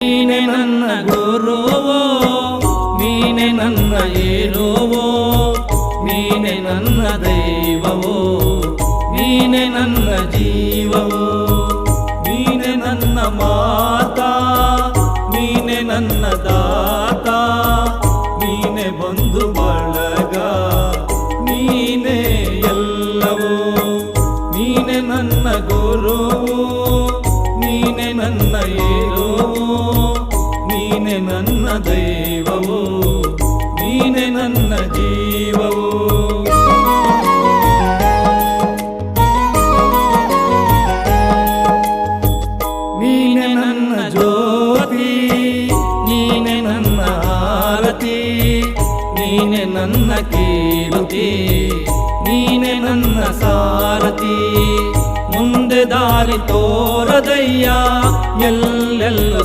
ನೀನೆ ನನ್ನ ಗುರುವೋ, ನೀನೆ ನನ್ನ ಏರುವೋ, ನೀನೆ ನನ್ನ ದೈವವೋ, ನೀನೆ ನನ್ನ ಜೀವವೋ, ನೀನೆ ನನ್ನ ಮಾತಾ, ನೀನೆ ನನ್ನ ದಾತ, ನೀನೆ ಬಂಧು ಬಳಗ, ನೀನೆ ಎಲ್ಲವೋ, ನೀನೆ ನನ್ನ ಗುರುವೋ, ನೀನೆ ನನ್ನ ಏರುವೋ, ನೀನೆ ನನ್ನ ದೈವವೋ, ನೀನೆ ನನ್ನ ಜೀವವೋ. ನೀನೆ ನನ್ನ ಜ್ಯೋತಿ, ನೀನೆ ನನ್ನ ಆರತಿ, ನೀನೆ ನನ್ನ ಕೀರ್ತಿ, ನೀನೆ ನನ್ನ ಸಾರಥಿ. ಮುಂದೆ ದಾರಿ ತೋರದಯ್ಯ ಎಲ್ಲೆಲ್ಲೂ